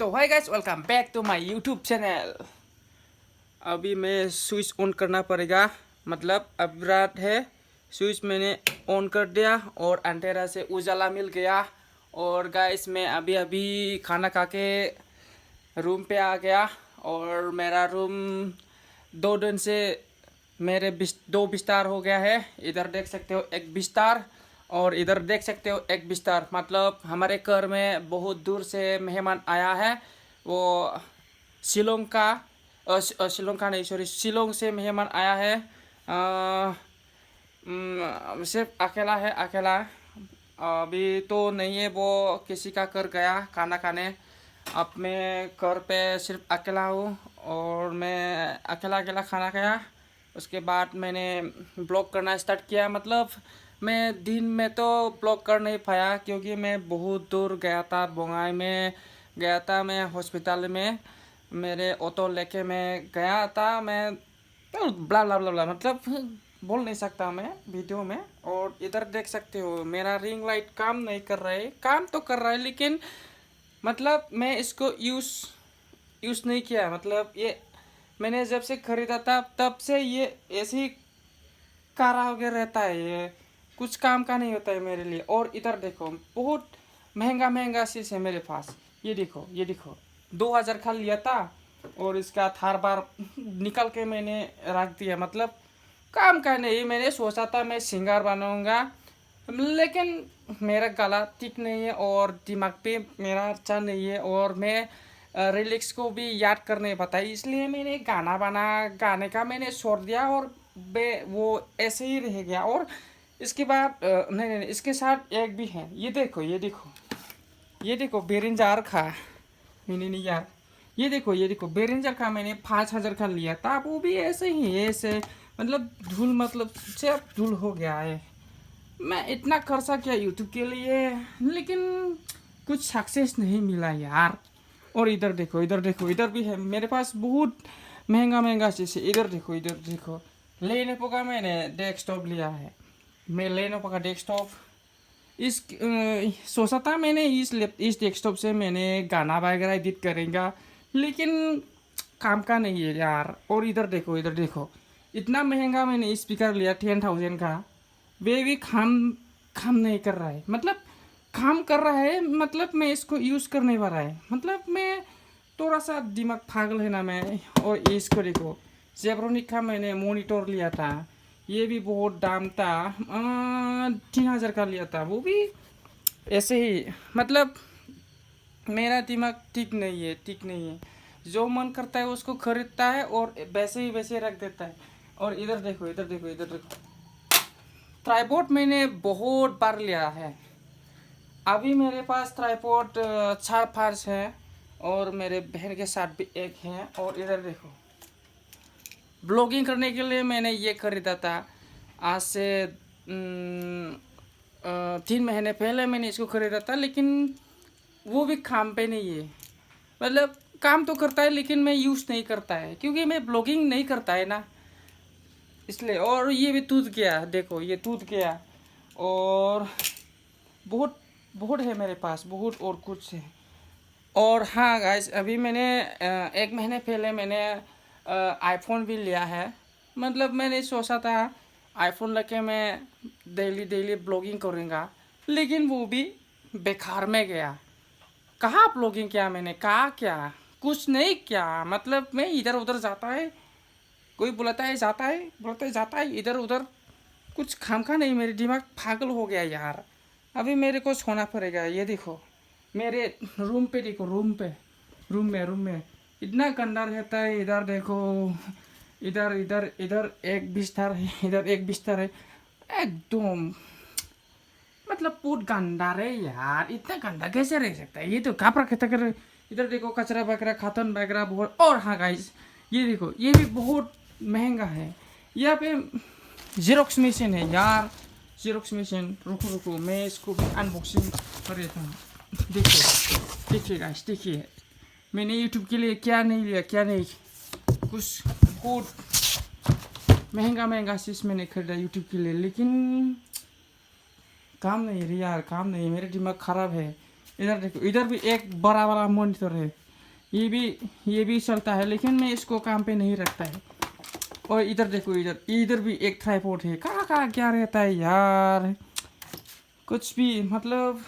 तो hi guys, welcome back to my YouTube channel. अभी मैं स्विच ऑन करना पड़ेगा, मतलब अब रात है। स्विच मैंने ऑन कर दिया और अंधेरा से उजाला मिल गया। और गाइस मैं अभी अभी खाना खा के रूम पे आ गया। और मेरा रूम 2 दिन से मेरे दो बिस्तर हो गया है। इधर देख सकते हो एक बिस्तर और इधर देख सकते हो एक बिस्तर। मतलब हमारे घर में बहुत दूर से मेहमान आया है। वो शिलोंग का शिलोंग का नहीं, सॉरी, शिलोंग से मेहमान आया है। सिर्फ अकेला है, अकेला। अभी तो नहीं है, वो किसी का घर गया खाना खाने। अब मैं घर पे सिर्फ अकेला हूँ और मैं अकेला अकेला खाना खाया। उसके बाद मैंने ब्लॉग करना स्टार्ट किया। मतलब मैं दिन में तो ब्लॉग कर नहीं पाया क्योंकि मैं बहुत दूर गया था, बोंगाई में गया था। मैं हॉस्पिटल में मेरे ऑटो लेके मैं गया था। मैं तो ब्ला ब्ला ब्ला ब्ला, मतलब बोल नहीं सकता मैं वीडियो में। और इधर देख सकते हो मेरा रिंग लाइट काम नहीं कर रहा है। काम तो कर रहा है लेकिन मतलब मैं इसको यूज़ नहीं किया। मतलब ये मैंने जब से ख़रीदा था तब से ये ऐसे ही कारा हो गया रहता है। ये कुछ काम का नहीं होता है मेरे लिए। और इधर देखो बहुत महंगा महंगा चीज़ है मेरे पास। ये देखो, ये देखो, 2000 का लिया था और इसका थार बार निकल के मैंने रख दिया। मतलब काम का नहीं। मैंने सोचा था मैं सिंगर बनाऊंगा लेकिन मेरा गला ठीक नहीं है और दिमाग पे मेरा अच्छा नहीं है और मैं रिलिक्स को भी याद करने बताई, इसलिए मैंने गाने का मैंने छोड़ दिया और वो ऐसे ही रह गया। और इसके बाद नहीं नहीं नहीं, इसके साथ एक भी है। ये देखो, ये देखो, ये देखो बेरिंजार का मैंने नहीं यार। ये देखो, ये देखो बेरिंजर का मैंने 5000 का लिया था। वो भी ऐसे ही ऐसे, मतलब धूल, मतलब सब धूल हो गया है। मैं इतना खर्चा किया यूट्यूब के लिए लेकिन कुछ सक्सेस नहीं मिला यार। और इधर देखो, इधर देखो, इधर भी है मेरे पास बहुत महंगा महंगा चीज़ है। इधर देखो, इधर देखो, लेनोवो का मैंने डेस्कटॉप लिया है। मैं लेनोवो का डेस्कटॉप इस सोचा था मैंने इस डेस्कटॉप से मैंने गाना वगैरह एडिट करेंगे लेकिन काम का नहीं है यार। और इधर देखो, इधर देखो, इतना महंगा मैंने स्पीकर लिया 10,000 का। वे भी काम काम नहीं कर रहा है। मतलब काम कर रहा है, मतलब मैं इसको यूज़ कर नहीं पा रहा है। मतलब मैं थोड़ा सा दिमाग पागल है ना मैं। और इसको देखो, जेब्रोनिक का मैंने मॉनिटर लिया था। ये भी बहुत दाम था, 3000 का लिया था। वो भी ऐसे ही। मतलब मेरा दिमाग ठीक नहीं है, ठीक नहीं है। जो मन करता है उसको खरीदता है और वैसे ही वैसे रख देता है। और इधर देखो, इधर देखो, इधर देखो, ट्राइपॉड मैंने बहुत बार लिया है। अभी मेरे पास ट्राइपॉड 4-5 है और मेरे बहन के साथ भी एक है। और इधर देखो, ब्लॉगिंग करने के लिए मैंने ये खरीदा था। आज से 3 महीने पहले मैंने इसको खरीदा था लेकिन वो भी काम पे नहीं है। मतलब काम तो करता है लेकिन मैं यूज़ नहीं करता है क्योंकि मैं ब्लॉगिंग नहीं करता है ना, इसलिए। और ये भी टूट गया, देखो ये टूट गया। और बहुत बहुत है मेरे पास, बहुत और कुछ है। और हाँ गाइस, अभी मैंने 1 महीने पहले मैंने आईफोन भी लिया है। मतलब मैंने सोचा था आईफोन लेके मैं डेली डेली ब्लॉगिंग करूँगा लेकिन वो भी बेकार में गया। कहाँ ब्लॉगिंग किया मैंने, कहाँ क्या, कुछ नहीं किया। मतलब मैं इधर उधर जाता है, कोई बुलाता है जाता है, बुलाता है जाता है, इधर उधर कुछ काम का नहीं। मेरे दिमाग पागल हो गया यार। अभी मेरे को सोना पड़ेगा। ये देखो मेरे रूम पे, देखो रूम पे, रूम में इतना गंदा रहता है। इधर देखो, इधर इधर इधर एक बिस्तर है, इधर एक बिस्तर है, एकदम मतलब बहुत गंदा है यार। इतना गंदा कैसे रह सकता है? ये तो कपड़ा खत्म कर। इधर देखो कचरा वगैरह, खातन वगैरह बहुत। और हाँ गाइस, ये देखो, ये भी बहुत महंगा है। यहाँ पे जेरोक्स मशीन है यार, जेरोक्स मशीन। रुको रुको, मैं इसको भी अनबॉक्सिंग कर देता हूँ। देखिए, देखिए गाइस, देखिए मैंने यूट्यूब के लिए क्या नहीं लिया, क्या नहीं, कुछ बहुत महंगा महंगा चीज़ मैंने खरीदा यूट्यूब के लिए लेकिन काम नहीं है यार, काम नहीं है। मेरे दिमाग ख़राब है। इधर देखो, इधर भी एक बड़ा बड़ा मॉनिटर है। ये भी चलता है, लेकिन मैं इसको काम पे नहीं रखता है। और इधर देखो, इधर भी एक ट्राइपॉड है। कहाँ कहाँ क्या रहता है यार, कुछ भी मतलब।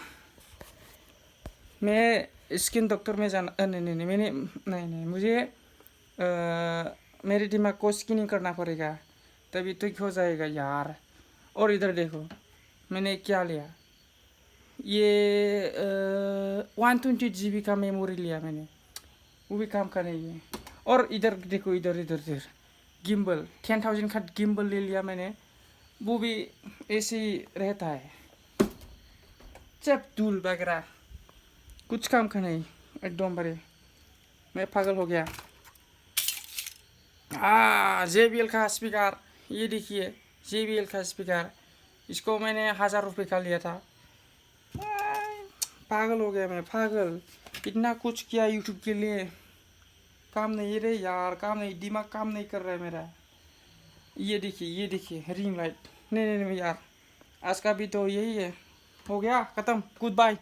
मैं स्किन डॉक्टर में जाना नहीं नहीं नहीं मैंने नहीं नहीं मुझे मेरे दिमाग को स्किनिंग करना पड़ेगा, तभी तो हो जाएगा यार। और इधर देखो मैंने क्या लिया, ये 120 GB का मेमोरी लिया मैंने, वो भी काम का नहीं है। और इधर देखो, इधर इधर इधर गिम्बल 10,000 का गिम्बल ले लिया मैंने, वो भी ऐसे ही रहता है। चेप टूल वगैरह कुछ काम का नहीं एकदम बड़े। मैं पागल हो गया। JBL का स्पीकर, ये देखिए JBL का स्पीकर, इसको मैंने 1000 रुपये का लिया था। पागल हो गया मैं, पागल। इतना कुछ किया यूट्यूब के लिए, काम नहीं रे यार, काम नहीं, दिमाग काम नहीं कर रहा है मेरा। ये देखिए रिंग लाइट। नहीं नहीं नहीं यार, आज का भी तो यही है, हो गया ख़त्म, गुड बाय।